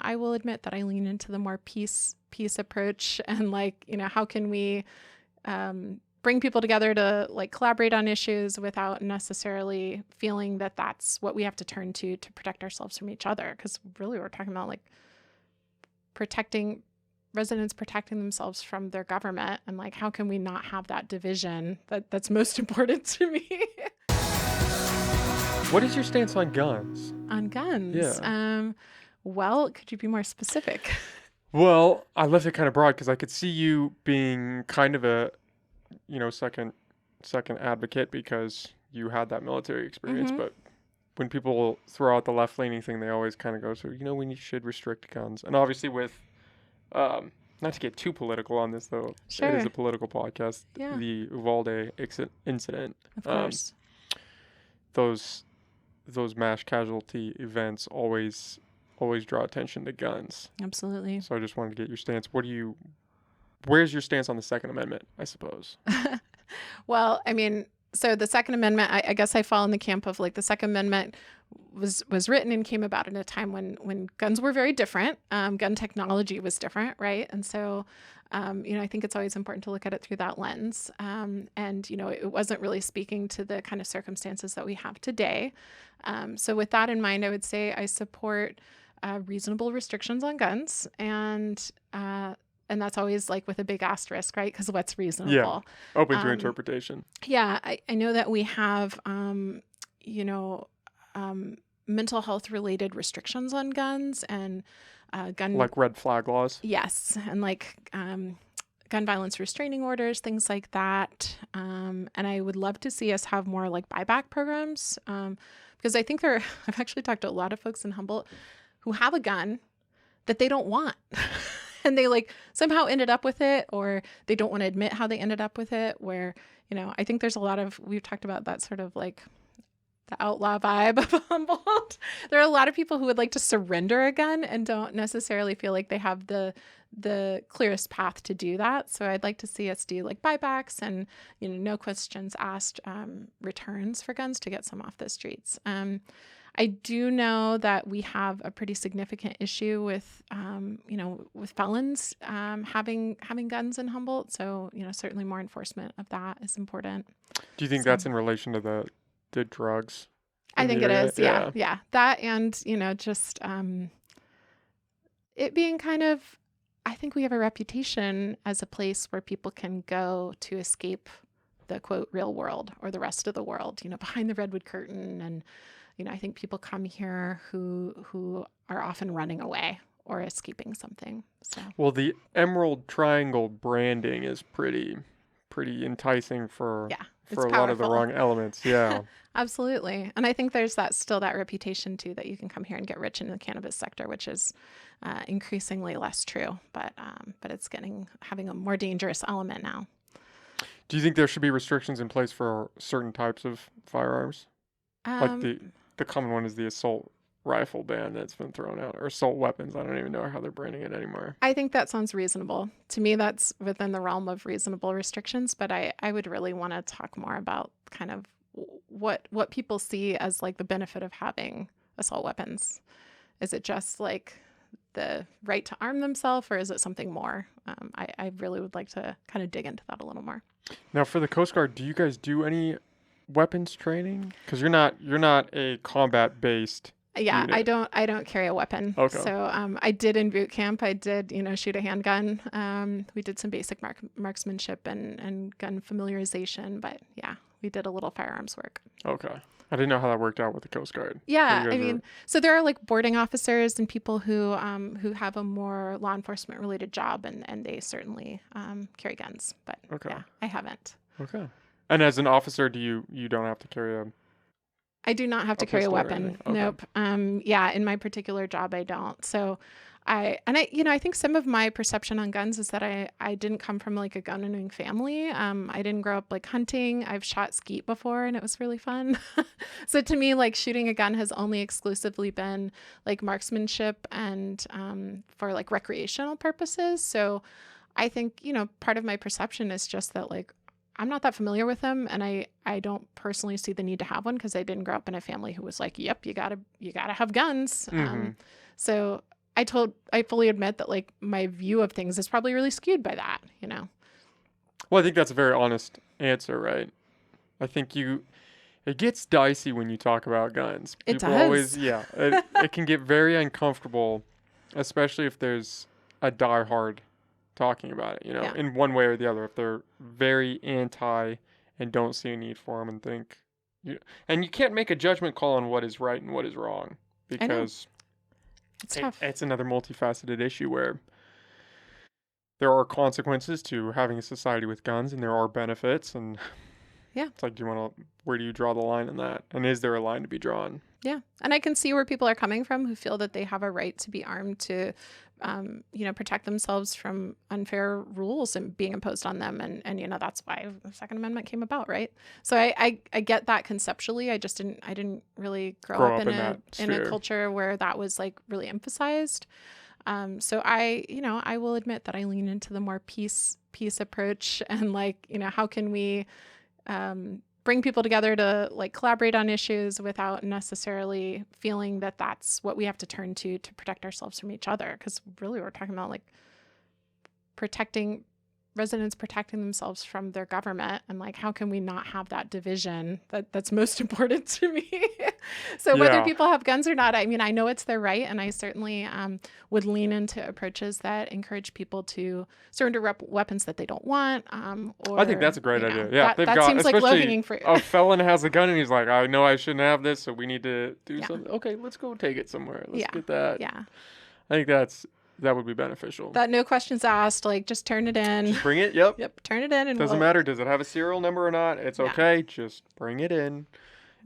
I will admit that I lean into the more peace approach and like, how can we bring people together to like collaborate on issues without necessarily feeling that that's what we have to turn to protect ourselves from each other. Because really we're talking about like residents protecting themselves from their government, and like how can we not have that division that's most important to me. What is your stance on guns? On guns? Yeah. Well, could you be more specific? Well, I left it kind of broad because I could see you being kind of a, second advocate because you had that military experience. Mm-hmm. But when people throw out the left-leaning thing, they always kind of go, so, we should restrict guns. And obviously with, not to get too political on this, though, Sure. It is a political podcast, Yeah. the Uvalde incident. Of course. Those mass casualty events always draw attention to guns. Absolutely. So I just wanted to get your stance. Where's your stance on the Second Amendment, I suppose? Well, I mean, so the Second Amendment, I guess I fall in the camp of like the Second Amendment was written and came about in a time when guns were very different. Gun technology was different, right? And so, I think it's always important to look at it through that lens. And, it wasn't really speaking to the kind of circumstances that we have today. So with that in mind, I would say I support reasonable restrictions on guns, and that's always like with a big asterisk, right? Because what's reasonable? Yeah, open to interpretation. Yeah, I know that we have, mental health related restrictions on guns and like red flag laws. Yes, and like gun violence restraining orders, things like that. And I would love to see us have more like buyback programs, because I think I've actually talked to a lot of folks in Humboldt who have a gun that they don't want. And they like somehow ended up with it, or they don't want to admit how they ended up with it, where, I think there's a lot of, we've talked about that sort of like the outlaw vibe of Humboldt. There are a lot of people who would like to surrender a gun and don't necessarily feel like they have the clearest path to do that. So I'd like to see us do like buybacks and, no questions asked returns for guns to get some off the streets. I do know that we have a pretty significant issue with, with felons having guns in Humboldt. So, certainly more enforcement of that is important. Do you think that's in relation to the drugs? I think it is. Yeah. That and, just it being kind of, I think we have a reputation as a place where people can go to escape the quote real world or the rest of the world, behind the redwood curtain. And I think people come here who are often running away or escaping something. So. Well, the Emerald Triangle branding is pretty enticing for a lot of the wrong elements. Yeah. Absolutely. And I think there's still that reputation too, that you can come here and get rich in the cannabis sector, which is increasingly less true, but it's having a more dangerous element now. Do you think there should be restrictions in place for certain types of firearms? Like the common one is the assault rifle ban that's been thrown out, or assault weapons. I don't even know how they're branding it anymore. I think that sounds reasonable. To me, that's within the realm of reasonable restrictions, but I would really want to talk more about kind of what people see as like the benefit of having assault weapons. Is it just like the right to arm themselves, or is it something more? I really would like to kind of dig into that a little more. Now, for the Coast Guard, do you guys do any weapons training? Because you're not a combat-based Yeah, unit. I don't carry a weapon. Okay. So I did in boot camp. I did, shoot a handgun. We did some basic marksmanship and gun familiarization. But yeah, we did a little firearms work. Okay. I didn't know how that worked out with the Coast Guard. Yeah, so there are like boarding officers and people who have a more law enforcement related job, and they certainly carry guns. But yeah, I haven't. Okay. And as an officer, you don't have to carry a... I do not have to carry a weapon. Okay. Nope. Yeah, in my particular job, I don't. So I think some of my perception on guns is that I didn't come from like a gun owning family. I didn't grow up like hunting. I've shot skeet before and it was really fun. So to me, like shooting a gun has only exclusively been like marksmanship and for like recreational purposes. So I think, part of my perception is just that like I'm not that familiar with them, and I don't personally see the need to have one because I didn't grow up in a family who was like, yep, you gotta have guns. Mm-hmm. So I fully admit that like my view of things is probably really skewed by that, you know. Well, I think that's a very honest answer, right? I think it gets dicey when you talk about guns. It People always, does. it can get very uncomfortable, especially if there's a diehard talking about it, Yeah. in one way or the other. If they're very anti and don't see a need for them and think, and you can't make a judgment call on what is right and what is wrong I know. because It's tough. it's another multifaceted issue where there are consequences to having a society with guns and there are benefits, and Yeah. it's like, where do you draw the line in that? And is there a line to be drawn? Yeah. And I can see where people are coming from who feel that they have a right to be armed to, protect themselves from unfair rules and being imposed on them. And that's why the Second Amendment came about, right? So I get that conceptually. I didn't really grow up in a culture where that was like really emphasized. So I will admit that I lean into the more peace approach and like, how can we bring people together to like collaborate on issues without necessarily feeling that that's what we have to turn to protect ourselves from each other. Because really we're talking about like residents protecting themselves from their government, and like how can we not have that division that's most important to me. So whether people have guns or not, I mean, I know it's their right, and I certainly would lean into approaches that encourage people to surrender weapons that they don't want. Or I think that's a great idea. Yeah, that seems like low-hanging fruit. A felon has a gun and he's like, I know I shouldn't have this, so we need to do something. Okay, let's go take it somewhere. Let's get that. Yeah, I think that would be beneficial. That no questions asked, like just turn it in. Just bring it. Yep. Yep. Turn it in, and doesn't matter. Does it have a serial number or not? It's okay. Just bring it in.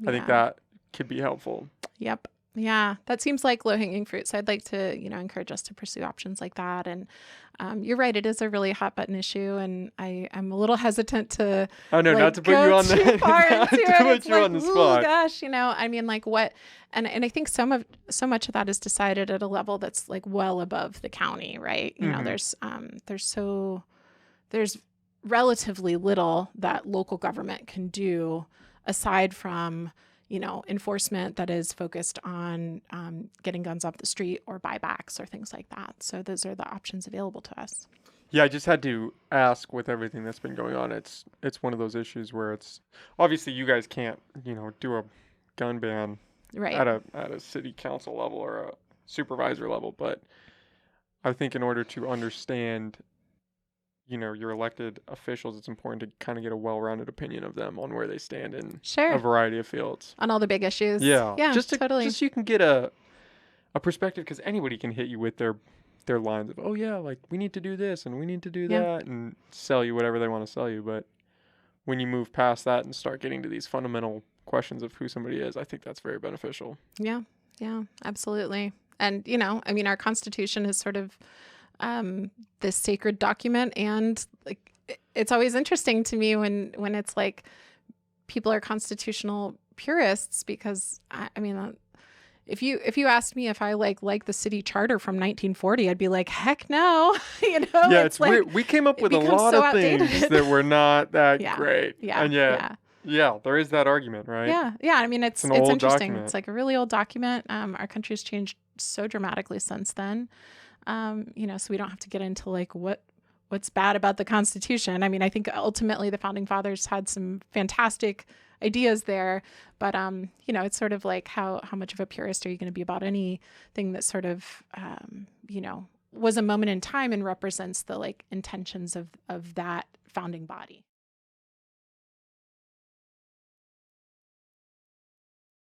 I think that could be helpful. Yep. Yeah, that seems like low-hanging fruit. So I'd like to, encourage us to pursue options like that. And you're right, it is a really hot button issue, and I'm a little hesitant to. I know, not to put you on the spot. Gosh, I mean, like what? And I think so much of that is decided at a level that's like well above the county, right? There's relatively little that local government can do aside from enforcement that is focused on getting guns off the street or buybacks or things like that. So those are the options available to us. Yeah, I just had to ask with everything that's been going on. It's one of those issues where it's obviously you guys can't, do a gun ban at a city council level or a supervisor level, but I think in order to understand your elected officials, it's important to kind of get a well-rounded opinion of them on where they stand in a variety of fields. On all the big issues. Yeah. Totally. Just so you can get a perspective, because anybody can hit you with their lines of, oh yeah, like we need to do this and we need to do that, and sell you whatever they want to sell you. But when you move past that and start getting to these fundamental questions of who somebody is, I think that's very beneficial. Yeah, absolutely. And, our Constitution is sort of this sacred document, and like it's always interesting to me when it's like people are constitutional purists, because I mean if you asked me if I like the city charter from 1940, I'd be like, heck no. Yeah, it's like, weird. We came up with a lot of things that were not that great. Yeah. And there is that argument, right? Yeah. I mean, it's interesting. Document. It's like a really old document. Our country's changed so dramatically since then. So we don't have to get into like what's bad about the Constitution. I mean, I think ultimately the founding fathers had some fantastic ideas there, but it's sort of like how much of a purist are you going to be about anything that sort of was a moment in time and represents the like intentions of that founding body.